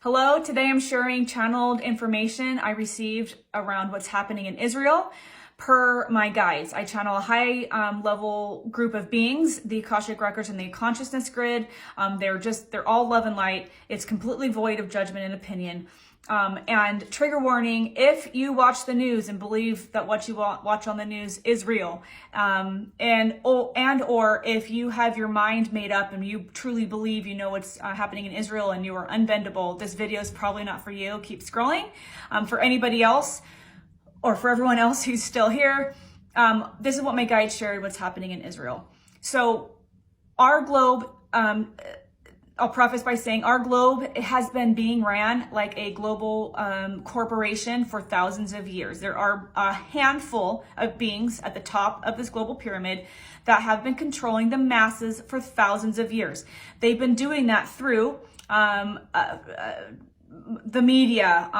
Hello, today I'm sharing channeled information I received around what's happening in Israel per my guides. I channel a high level group of beings, the Akashic Records and the Consciousness Grid. They're all love and light. It's completely void of judgment and opinion. And trigger warning, if you watch the news and believe that what you watch on the news is real, or if you have your mind made up and you truly believe you know what's happening in Israel and you are unbendable, this video is probably not for you. Keep scrolling. For anybody else, or for everyone else who's still here, this is what my guide shared what's happening in Israel. So our globe, I'll preface by saying our globe has been being ran like a global corporation for thousands of years. There are a handful of beings at the top of this global pyramid that have been controlling the masses for thousands of years. They've been doing that through the media.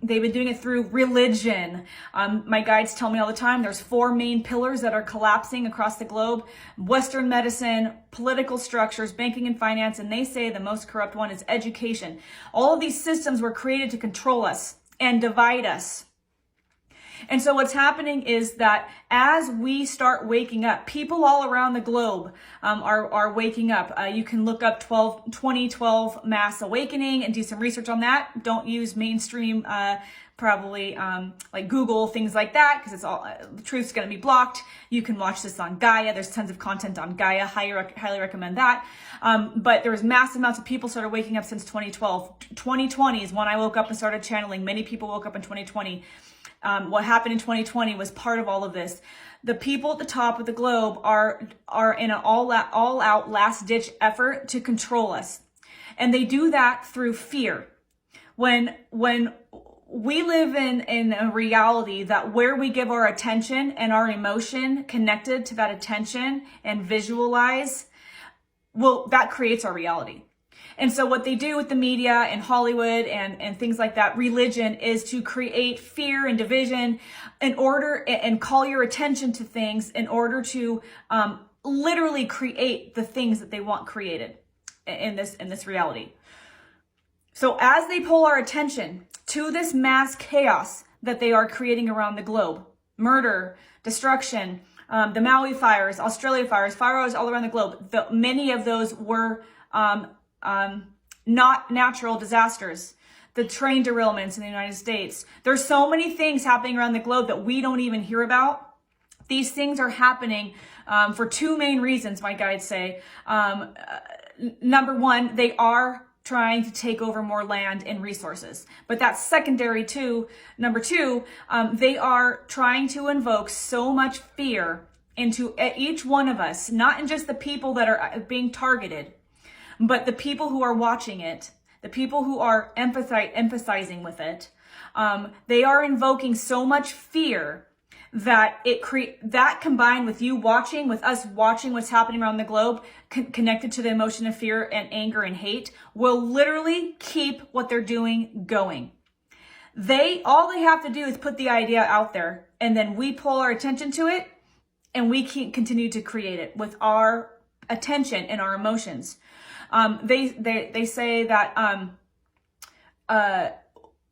They've been doing it through religion. My guides tell me all the time there's four main pillars that are collapsing across the globe: Western medicine, political structures, banking and finance, and they say the most corrupt one is education. All of these systems were created to control us and divide us. And so what's happening is that as we start waking up, people all around the globe are waking up. You can look up 2012 mass awakening and do some research on that. Don't use mainstream, probably like Google, things like that, because it's all the truth's going to be blocked. You can watch this on Gaia. There's tons of content on Gaia. Highly recommend that. But there was massive amounts of people started waking up since 2012. 2020 is when I woke up and started channeling. Many people woke up in 2020. What happened in 2020 was part of all of this. The people at the top of the globe are in an all-out last-ditch effort to control us. And they do that through fear. When we live in a reality that where we give our attention and our emotion connected to that attention and visualize, well, that creates our reality. And so what they do with the media and Hollywood and things like that, religion, is to create fear and division in order and call your attention to things in order to literally create the things that they want created in this reality. So as they pull our attention to this mass chaos that they are creating around the globe, murder, destruction, the Maui fires, Australia fires all around the globe, many of those were not natural disasters. The train derailments in the United States. There's so many things happening around the globe that we don't even hear about. These things are happening for two main reasons, my guides say. Number one, they are trying to take over more land and resources. But that's secondary to number two, they are trying to invoke so much fear into each one of us, not in just the people that are being targeted, but the people who are watching it, the people who are empathizing with it. They are invoking so much fear that that combined with you watching, with us watching what's happening around the globe, connected to the emotion of fear and anger and hate, will literally keep what they're doing going. All they have to do is put the idea out there, and then we pull our attention to it, and we continue to create it with our attention and our emotions. They say that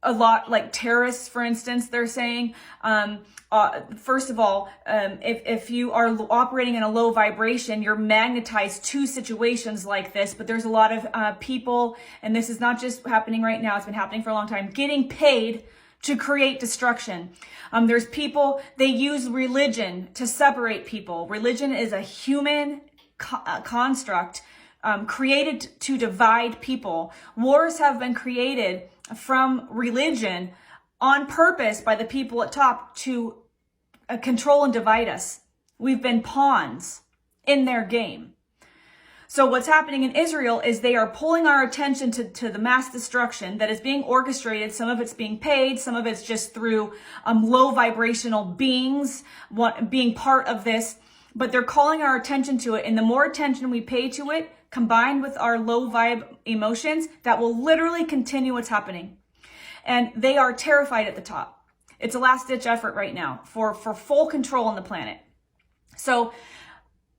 a lot, like terrorists, for instance, they're saying, first of all, if you are operating in a low vibration, you're magnetized to situations like this. But there's a lot of people, and this is not just happening right now, it's been happening for a long time, getting paid to create destruction. There's people, they use religion to separate people. Religion is a human construct created to divide people. Wars have been created from religion on purpose by the people at top to control and divide us. We've been pawns in their game. So what's happening in Israel is they are pulling our attention to the mass destruction that is being orchestrated. Some of it's being paid, some of it's just through low vibrational beings being part of this, but they're calling our attention to it. And the more attention we pay to it, combined with our low vibe emotions, that will literally continue what's happening. And they are terrified at the top. It's a last ditch effort right now for full control on the planet. So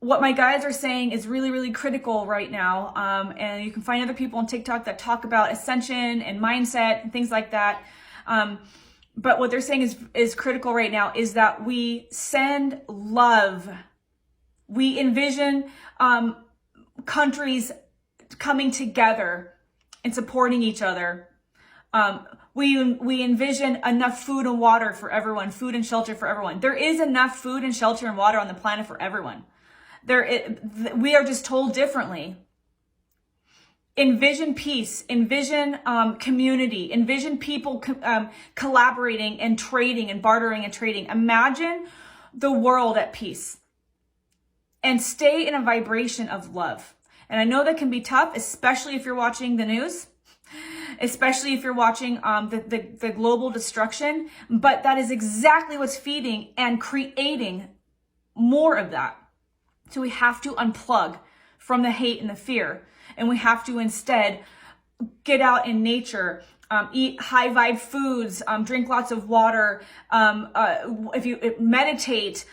what my guides are saying is really, really critical right now. And you can find other people on TikTok that talk about ascension and mindset and things like that. But what they're saying is critical right now is that we send love. We envision countries coming together and supporting each other. We envision enough food and water for everyone, food and shelter for everyone. There is enough food and shelter and water on the planet for everyone. We are just told differently. Envision peace, envision community, envision people collaborating and trading and bartering and trading. Imagine the world at peace and stay in a vibration of love. And I know that can be tough, especially if you're watching the news, especially if you're watching the global destruction, but that is exactly what's feeding and creating more of that. So we have to unplug from the hate and the fear, and we have to instead get out in nature, eat high vibe foods, drink lots of water. If you meditate,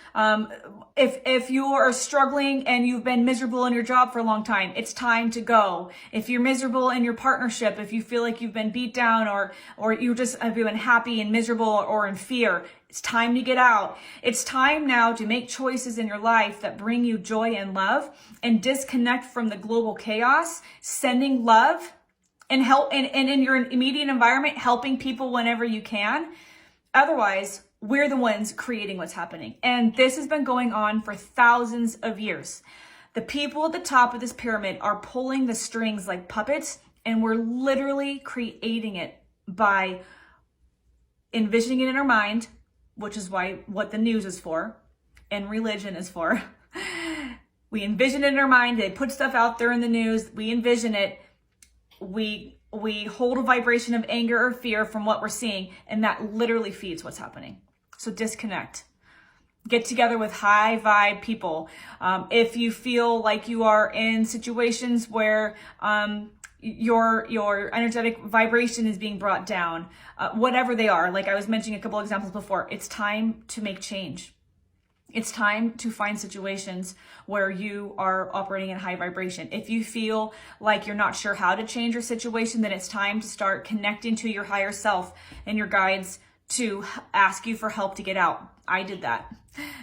if you are struggling and you've been miserable in your job for a long time, it's time to go. If you're miserable in your partnership, if you feel like you've been beat down or you just have been happy and miserable or in fear, it's time to get out. It's time now to make choices in your life that bring you joy and love and disconnect from the global chaos, sending love and help and in your immediate environment, helping people whenever you can. Otherwise, we're the ones creating what's happening. And this has been going on for thousands of years. The people at the top of this pyramid are pulling the strings like puppets, and we're literally creating it by envisioning it in our mind, which is what the news is for and religion is for. We envision it in our mind. They put stuff out there in the news. We envision it. We hold a vibration of anger or fear from what we're seeing, and that literally feeds what's happening. So disconnect. Get together with high vibe people. If you feel like you are in situations where your energetic vibration is being brought down, whatever they are, like I was mentioning a couple examples before, it's time to make change. It's time to find situations where you are operating in high vibration. If you feel like you're not sure how to change your situation, then it's time to start connecting to your higher self and your guides to ask you for help to get out. I did that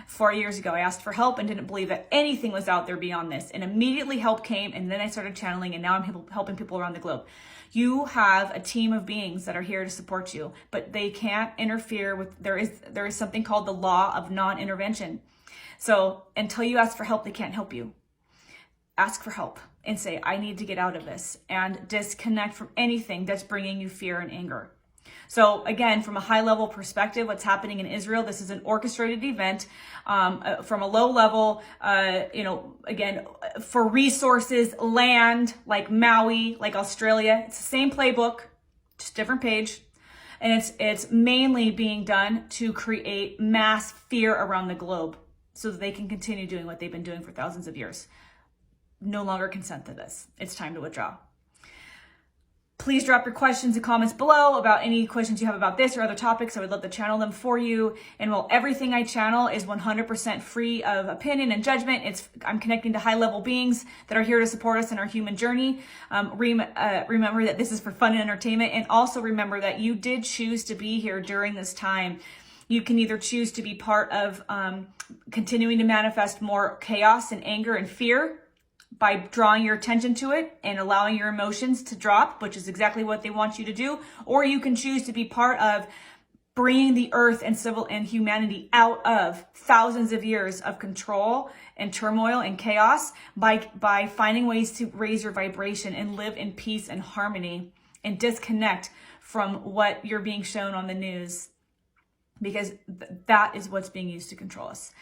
4 years ago. I asked for help and didn't believe that anything was out there beyond this. And immediately help came, and then I started channeling, and now I'm helping people around the globe. You have a team of beings that are here to support you, but they can't interfere with, there is something called the law of non-intervention. So until you ask for help, they can't help you. Ask for help and say, I need to get out of this, and disconnect from anything that's bringing you fear and anger. So again, from a high level perspective, what's happening in Israel, this is an orchestrated event from a low level, again, for resources, land, like Maui, like Australia. It's the same playbook, just different page. And it's mainly being done to create mass fear around the globe so that they can continue doing what they've been doing for thousands of years. No longer consent to this. It's time to withdraw. Please drop your questions and comments below about any questions you have about this or other topics. I would love to channel them for you. And while everything I channel is 100% free of opinion and judgment, I'm connecting to high-level beings that are here to support us in our human journey. Remember that this is for fun and entertainment. And also remember that you did choose to be here during this time. You can either choose to be part of continuing to manifest more chaos and anger and fear by drawing your attention to it and allowing your emotions to drop, which is exactly what they want you to do. Or you can choose to be part of bringing the earth and civil and humanity out of thousands of years of control and turmoil and chaos by finding ways to raise your vibration and live in peace and harmony and disconnect from what you're being shown on the news, because that is what's being used to control us.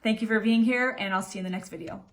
Thank you for being here, and I'll see you in the next video.